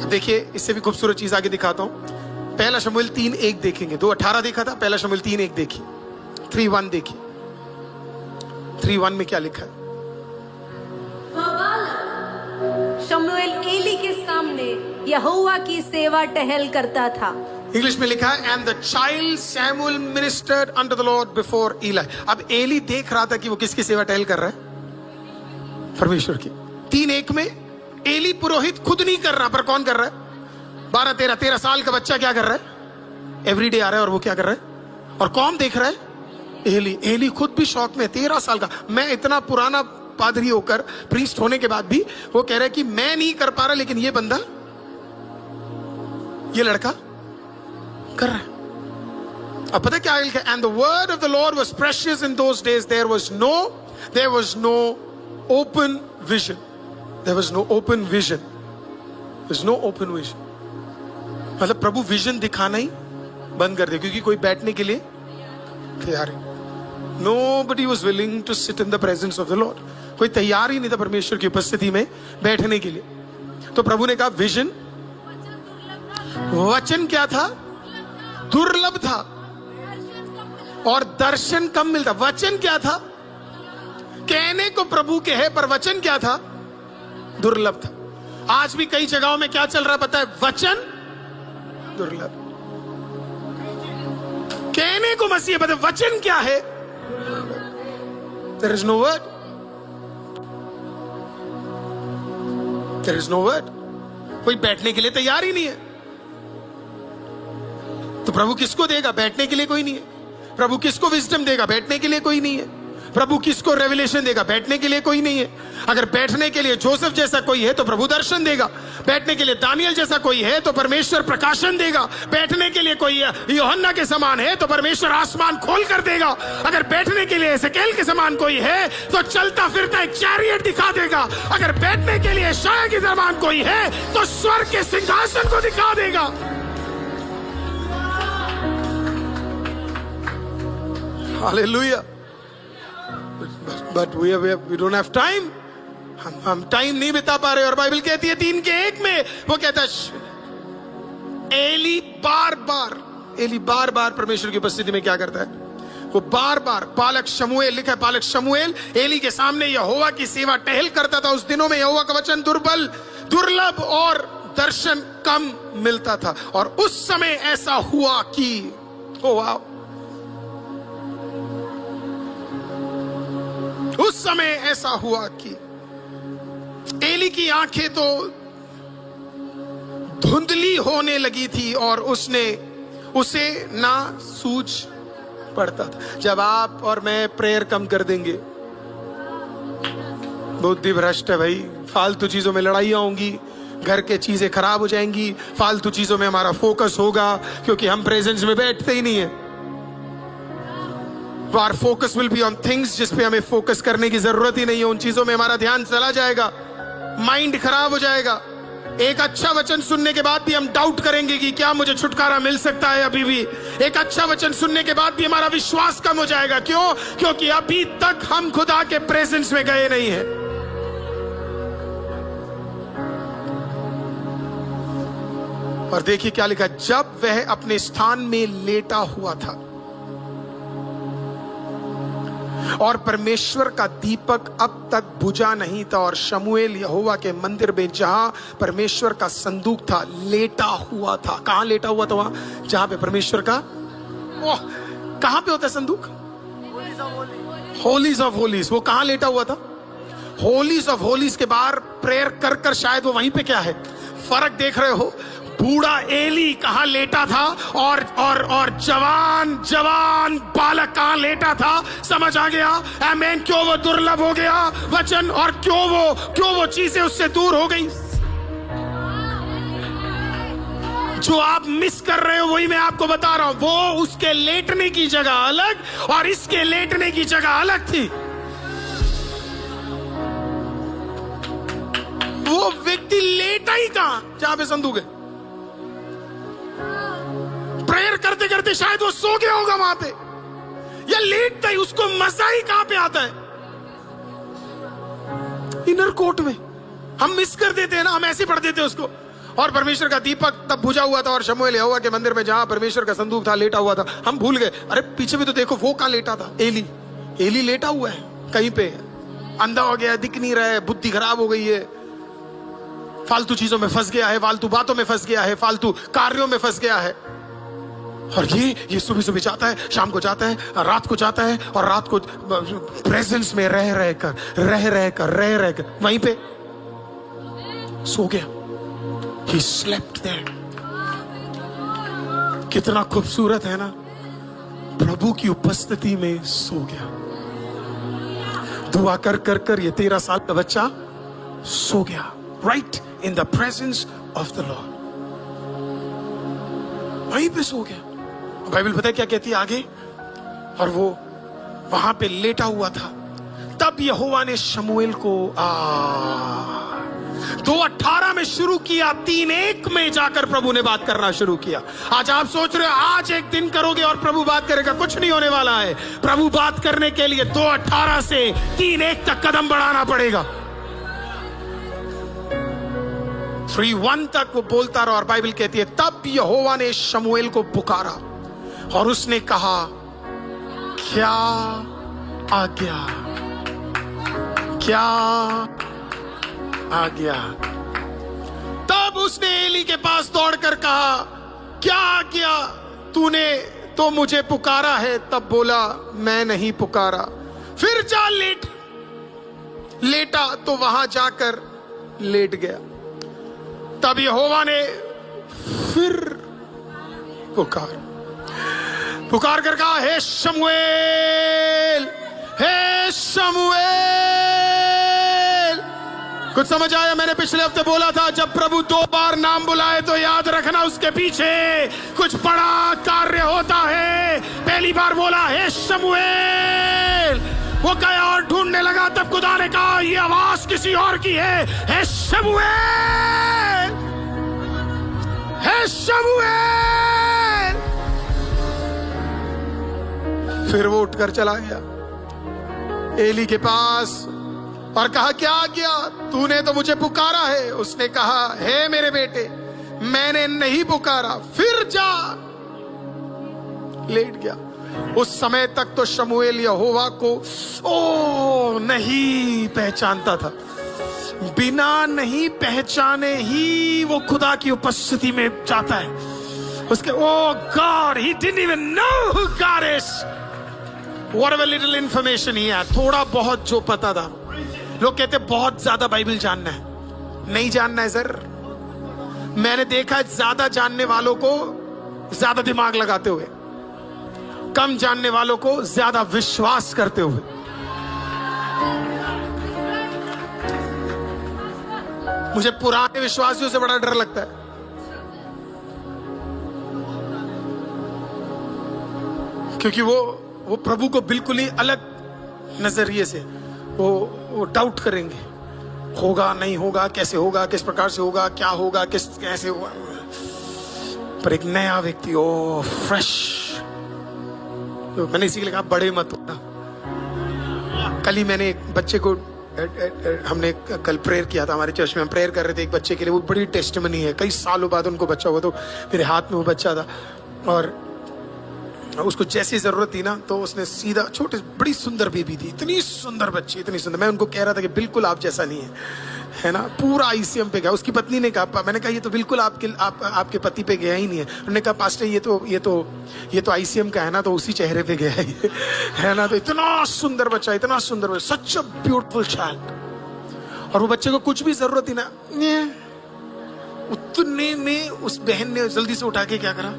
देखिए इससे भी खूबसूरत चीज आगे दिखाता हूं। पहला शमूएल 3:1 देखेंगे। 2:18 देखा था, पहला शमूएल 3:1 देखिए। 3:1 देखिए। 3:1 में क्या लिखा है? शमूएल एली के सामने यहोवा की सेवा टहल करता था। इंग्लिश में लिखा है and the child Samuel ministered under the lord before Eli. अब एली देख रहा था कि वो किसकी सेवा टहल कर रहा है? परमेश्वर की। 3:1 में एली पुरोहित खुद नहीं कर रहा, पर कौन कर रहा है? 12-13 साल का बच्चा क्या कर रहा है? एवरीडे आ रहा है और वो क्या कर रहा है? और कौन देख रहा है? एली। एली खुद भी शौक में, 13 साल का। मैं इतना पुराना पादरी होकर, प्रीस्ट होने के बाद भी वो कह रहा है कि मैं नहीं कर पा रहा, लेकिन ये बंदा, ये लड़का कर रहा है। अब पता क्या लिखा है? And the word of the lord was precious in those days, there was no open vision. There was no open vision. There's no open vision. मतलब प्रभु विजन दिखाना ही बंद कर दे, क्योंकि कोई बैठने के लिए तैयार नहीं। Nobody was willing to sit in the presence of the Lord. कोई तैयार ही नहीं था परमेश्वर की उपस्थिति में बैठने के लिए। तो प्रभु ने कहा विजन, वचन क्या था? दुर्लभ था और दर्शन कम मिलता। वचन क्या था? कहने को प्रभु के है, पर वचन क्या था? दुर्लभ था। आज भी कई जगहों में क्या चल रहा है पता है? वचन दुर्लभ। कहने को मसीह पता है, वचन क्या है? There is no word. There is no word. कोई बैठने के लिए तैयार ही नहीं है। तो प्रभु किसको देगा? बैठने के लिए कोई नहीं है। प्रभु किसको विजडम देगा? बैठने के लिए कोई नहीं है। प्रभु किसको रेवलेशन देगा? बैठने के लिए कोई नहीं है। अगर बैठने के लिए जोसेफ जैसा कोई है तो प्रभु दर्शन देगा। बैठने के लिए दानियल जैसा कोई है तो परमेश्वर प्रकाशन देगा। बैठने के लिए कोई यूहन्ना के समान है तो परमेश्वर आसमान खोल कर देगा। अगर बैठने के लिए एसेकेल के समान कोई है तो चलता फिरता एक चैरियट दिखा देगा। अगर बैठने के लिए यशायाह के समान कोई है तो स्वर्ग के सिंहासन को दिखा देगा। Hallelujah. But we don't have time. हम टाइम नहीं बिता पा रहे। और बाइबल कहती है 3:1 में वो कहता है एली बार बार परमेश्वर की उपस्थिति में क्या करता है? वो बार बार बालक शमूएल, लिखा है बालक शमूएल एली के सामने यहोवा की सेवा टहल करता था। उस दिनों में यहोवा का वचन दुर्लभ और दर्शन कम मिलता था। और उस समय ऐसा हुआ कि उस समय ऐसा हुआ कि एली की आंखें तो धुंधली होने लगी थी और उसे ना सूझ पड़ता था। जब आप और मैं प्रेयर कम कर देंगे, बुद्धि भ्रष्ट है भाई, फालतू चीजों में लड़ाइयां होंगी, घर के चीजें खराब हो जाएंगी, फालतू चीजों में हमारा फोकस होगा, क्योंकि हम प्रेजेंस में बैठते ही नहीं है। Our focus will be on things जिस पे हमें फोकस करने की जरूरत ही नहीं है। उन चीजों में हमारा ध्यान चला जाएगा, माइंड खराब हो जाएगा। एक अच्छा वचन सुनने के बाद भी हम डाउट करेंगे कि क्या मुझे छुटकारा मिल सकता है अभी भी। एक अच्छा वचन सुनने के बाद भी हमारा विश्वास कम हो जाएगा। क्यों? क्योंकि अभी तक हम खुदा के प्रेजेंस में गए नहीं हैं। और देखिए क्या लिखा, जब वह अपने स्थान में लेटा हुआ था और परमेश्वर का दीपक अब तक बुझा नहीं था, और शमूएल यहोवा के मंदिर में जहां परमेश्वर का संदूक था लेटा हुआ था। कहां लेटा हुआ था? वहां जहां पे परमेश्वर का कहां पे होता है संदूक? होलीज ऑफ होलीज। वो कहां लेटा हुआ था? होलीज ऑफ होलीज के बाहर प्रेयर कर कर शायद वो वहीं पे क्या है फर्क देख रहे हो। बूढ़ा एली कहां लेटा था और जवान बालक कहां लेटा था? समझ आ गया? आमीन। क्यों वो दुर्लभ हो गया वचन, और क्यों वो चीजें उससे दूर हो गई? जो आप मिस कर रहे हो वही मैं आपको बता रहा हूं। वो उसके लेटने की जगह अलग और इसके लेटने की जगह अलग थी। वो व्यक्ति लेटा ही कहां? जहां पे संदूक है। प्रेयर करते करते शायद वो सो गया होगा वहां पे, या लेटता ही। उसको मजा ही कहां पे आता है? इनर कोर्ट में। हम मिस कर देते हैं ना, हम ऐसे पढ़ देते हैं उसको। और परमेश्वर का दीपक तब बुझा हुआ था और शमूएल यहोवा के मंदिर में जहां परमेश्वर का संदूक था लेटा हुआ था। हम भूल गए, अरे पीछे भी तो देखो वो कहां लेटा था। एली लेटा हुआ है कहीं पे, अंधा हो गया, दिख नहीं रहा है, बुद्धि खराब हो गई है, फालतू चीजों में फंस गया है, फालतू बातों में फंस गया है, फालतू कार्यों में फंस गया है। और ये सुबह सुबह जाता है, शाम को जाता है, रात को जाता है, और रात को प्रेजेंस में रह कर वहीं पे सो गया। He slept there। कितना खूबसूरत है ना, प्रभु की उपस्थिति में सो गया। दुआ कर कर कर ये 13 साल का बच्चा सो गया, right in the presence of the Lord, वहीं पे सो गया। बाइबल पता है क्या कहती है आगे, और वो वहां पे लेटा हुआ था। तब यहोवा ने शमूएल को 2:18 में शुरू किया, 3:1 में जाकर प्रभु ने बात करना शुरू किया। आज आप सोच रहे हो आज एक दिन करोगे और प्रभु बात करेगा, कुछ नहीं होने वाला है। प्रभु बात करने के लिए 2:18 से 3:1 तक कदम बढ़ाना पड़ेगा। 3:1 तक वो बोलता रहा, और बाइबल कहती है तब यहोवा ने शमूएल को पुकारा और उसने कहा, क्या आज्ञा, क्या आज्ञा। तब उसने एली के पास दौड़कर कहा, क्या आज्ञा, तूने तो मुझे पुकारा है। तब बोला, मैं नहीं पुकारा। फिर जा लेटा तो वहां जाकर लेट गया। तब यहोवा ने फिर पुकार कर कहा, हे शमूएल, हे शमूएल। कुछ समझ आया? मैंने पिछले हफ्ते बोला था, जब प्रभु 2 बार नाम बुलाए तो याद रखना उसके पीछे कुछ बड़ा कार्य होता है। पहली बार बोला, हे शमूएल, वो गया और ढूंढने लगा। तब खुदा ने कहा, ये आवाज किसी और की है, हे शमूएल, हे शमूएल। फिर वो उठकर चला गया एली के पास और कहा, क्या आज्ञा, तूने तो मुझे पुकारा है। उसने कहा, हे मेरे बेटे, मैंने नहीं पुकारा। फिर जा लेट गया। उस समय तक तो शमूएल यहोवा को नहीं पहचानता था। बिना नहीं पहचाने ही वो खुदा की उपस्थिति में जाता है। उसके God, he didn't even know who God is। Whatever little information he had, थोड़ा बहुत जो पता था। लोग कहते बहुत ज्यादा बाइबल जानना है, नहीं जानना है सर। मैंने देखा है ज्यादा जानने वालों को ज्यादा दिमाग लगाते हुए, कम जानने वालों को ज्यादा विश्वास करते हुए। मुझे पुराने विश्वासियों से बड़ा डर लगता है। क्योंकि वो प्रभु को बिल्कुल ही अलग नजरिए से वो डाउट करेंगे, होगा नहीं होगा, कैसे होगा, किस प्रकार से होगा, क्या होगा, कैसे होगा। पर एक नया व्यक्ति, फ्रेश, तो मैंने इसीलिए कहा बड़े मत होना। कल ही मैंने एक बच्चे को, हमने कल प्रेयर किया था हमारे चर्च में, हम प्रेयर कर रहे थे एक बच्चे के लिए। वो बड़ी टेस्टमनी है, कई सालों बाद उनको बच्चा हुआ। तो मेरे हाथ में वो बच्चा था और उसको जैसी जरूरत थी ना, तो उसने सीधा, छोटे, बड़ी सुंदर बेबी थी, इतनी सुंदर बच्ची, इतनी सुंदर। मैं उनको कह रहा था कि बिल्कुल आप जैसा नहीं है ना। पूरा ICM पे गया। उसकी पत्नी ने कहा, मैंने कहा ये तो बिल्कुल आपके पति पे गया ही नहीं है। उन्होंने कहा, पास्टर ये तो ICM का है ना, तो उसी चेहरे पे गया है ना। तो इतना सुंदर बच्चा, इतना सुंदर बच्चा, सच अ ब्यूटीफुल चाइल्ड। और वो बच्चे को कुछ भी जरूरत थी ना, उतने में उस बहन ने जल्दी से उठा के क्या करा,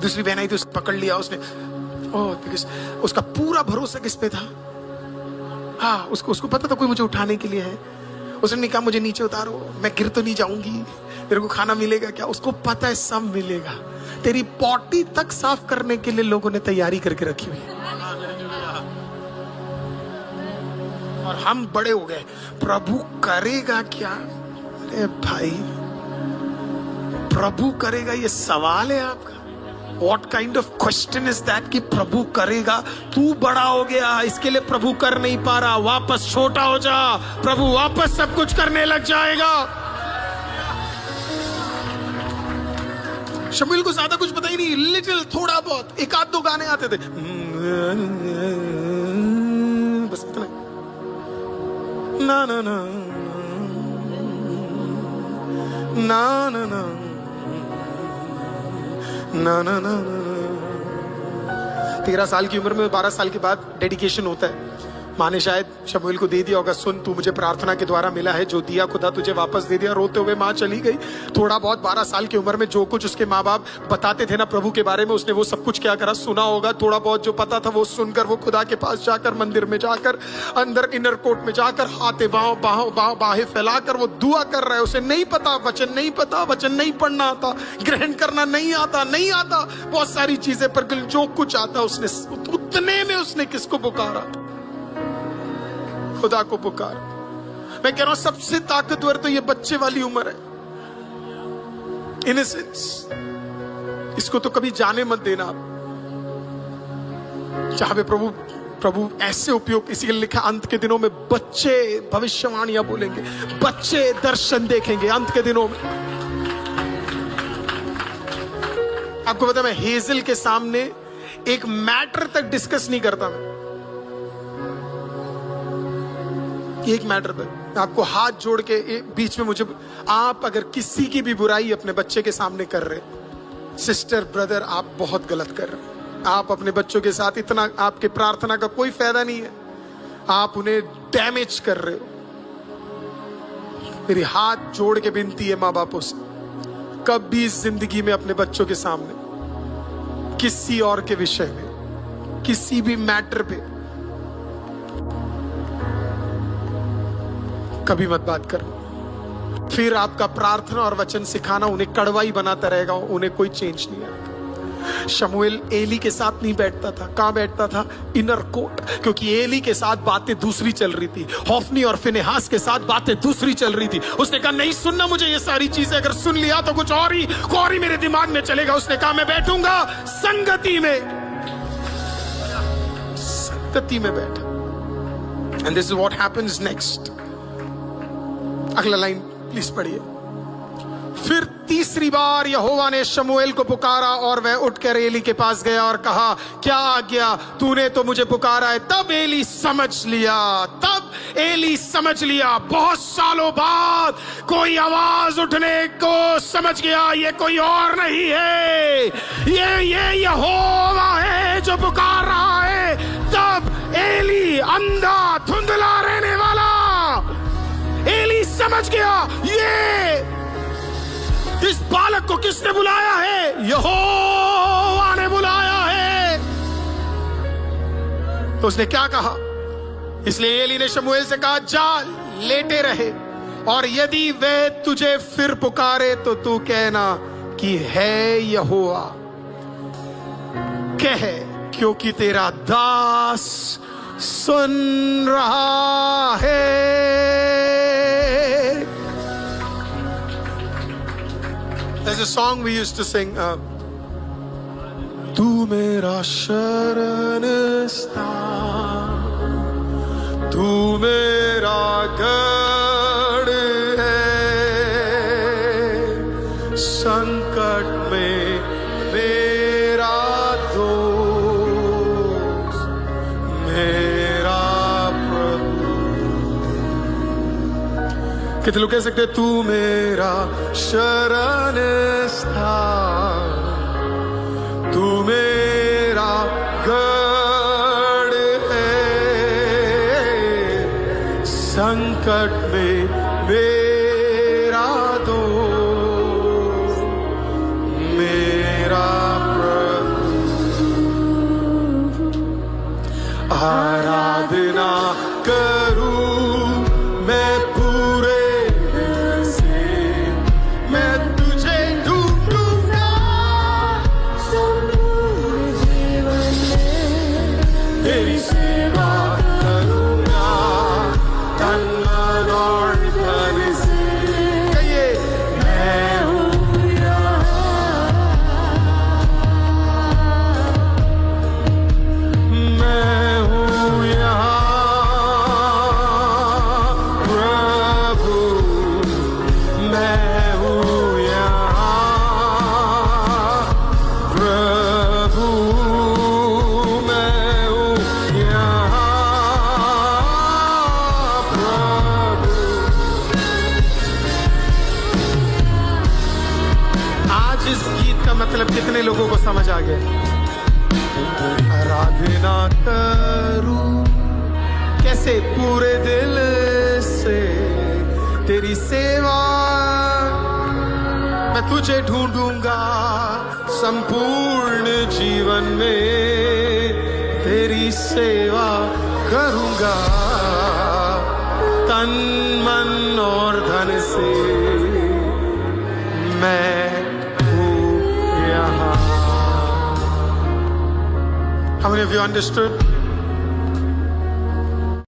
दूसरी बहन आई तो उसको पकड़ लिया उसने। उसका पूरा भरोसा किस पे था? हाँ, उसको पता था कोई मुझे उठाने के लिए है। उसने नहीं कहा मुझे नीचे उतारो, मैं गिर तो नहीं जाऊंगी, मेरे को खाना मिलेगा क्या। उसको पता है सब मिलेगा। तेरी पॉटी तक साफ करने के लिए लोगों ने तैयारी करके रखी हुई। और हम बड़े हो गए, प्रभु करेगा क्या? अरे भाई, प्रभु करेगा ये सवाल है आपका? What kind of question is that कि प्रभु करेगा? तू बड़ा हो गया, इसके लिए प्रभु कर नहीं पा रहा। वापस छोटा हो जा, प्रभु वापस सब कुछ करने लग जाएगा। शमूएल को ज्यादा कुछ पता ही नहीं, लिटिल थोड़ा बहुत एक आध दो गाने आते थे, बस इतना। ना ना ना ना ना ना ना ना ना। 13 साल की उम्र में 12 साल के बाद डेडिकेशन होता है। माँ ने शायद शमूएल को दे दिया होगा, सुन तू मुझे प्रार्थना के द्वारा मिला है, जो दिया खुदा तुझे वापस दे दिया। रोते हुए माँ चली गई। थोड़ा बहुत 12 साल की उम्र में जो कुछ उसके माँ बाप बताते थे ना प्रभु के बारे में, उसने वो सब कुछ क्या करा, सुना होगा। थोड़ा बहुत जो पता था वो सुनकर वो खुदा के पास जाकर, मंदिर में जाकर, अंदर इनर कोर्ट में जाकर हाथे बाहें फैलाकर वो दुआ कर रहा है। उसे नहीं पता, वचन नहीं पता, वचन नहीं पढ़ना आता, ग्रहण करना नहीं आता बहुत सारी चीजें, पर जो कुछ आता उसने उतने में उसने किसको पुकारा, खुदा को पुकार। मैं कह रहा हूं सबसे ताकतवर तो ये बच्चे वाली उम्र है, इनोसेंस। इसको तो कभी जाने मत देना आप। जहां पे प्रभु ऐसे उपयोग, इसी लिखा अंत के दिनों में बच्चे भविष्यवाणियां बोलेंगे, बच्चे दर्शन देखेंगे अंत के दिनों में। आपको पता है, मैं हेजल के सामने एक मैटर तक डिस्कस नहीं करता। मैं एक मैटर पर आपको हाथ जोड़ के बीच में मुझे, आप अगर किसी की भी बुराई अपने बच्चे के सामने कर रहे, सिस्टर ब्रदर, आप बहुत गलत कर रहे। आप अपने बच्चों के साथ इतना, आपके प्रार्थना का कोई फायदा नहीं है, आप उन्हें डैमेज कर रहे हो। मेरी हाथ जोड़ के विनती है माँ बापों से, कभी इस जिंदगी में अपने बच्चों के सामने किसी और के विषय में, किसी भी मैटर पे कभी मत बात करो। फिर आपका प्रार्थना और वचन सिखाना उन्हें कड़वा ही बनाता रहेगा, उन्हें कोई चेंज नहीं आएगा। शमूएल एली के साथ नहीं बैठता था। कहां बैठता था? Inner court. क्योंकि एली के साथ बातें दूसरी चल रही थी, होफनी और फिनेहास के साथ बातें दूसरी चल रही थी। उसने कहा नहीं सुनना मुझे ये सारी चीजें, अगर सुन लिया तो कुछ और ही मेरे दिमाग में चलेगा। उसने कहा मैं बैठूंगा संगति में, संगति में बैठा। And this is what happens next. अगला लाइन प्लीज पढ़िए। फिर तीसरी बार यहोवा ने शमूएल को पुकारा और वह उठकर एली के पास गया और कहा, क्या आज्ञा, तूने तो मुझे पुकारा है। तब एली समझ लिया, बहुत सालों बाद कोई आवाज उठने को समझ गया, ये कोई और नहीं है, ये यहोवा है जो पुकार रहा है। तब एली, अंधा धुंधला रहने वाला एली समझ गया, ये इस बालक को किसने बुलाया है? यहोवा ने बुलाया है। तो उसने क्या कहा? इसलिए एली ने शमूएल से कहा, जा लेटे रहे, और यदि वह तुझे फिर पुकारे तो तू कहना कि है यहोवा। कह, क्योंकि तेरा दास सुन रहा है। There's a song we used to sing. तू मेरा शरण स्थान, तू मेरा गढ़ है, संकट में मेरा दोस्त, मेरा प्रभु। कितने लोग कह सकते हैं, तू मेरा शरण स्थान, तू मेरा गढ़ है, संकट में मेरा दोस्त, मेरा प्रभु। आराधना करूं मैं पूरे दिल से, मैं तुझे ढूंढूंगा संपूर्ण जीवन में, तेरी सेवा करूंगा तन मन और धन मतलब कितने लोगों को समझ आ गया? आराधना करूं कैसे पूरे दिल से तेरी सेवा, मैं तुझे ढूंढूंगा संपूर्ण जीवन में, तेरी सेवा करूंगा तन मन और धन से, मैं हूं यहाँ। How many of you understood?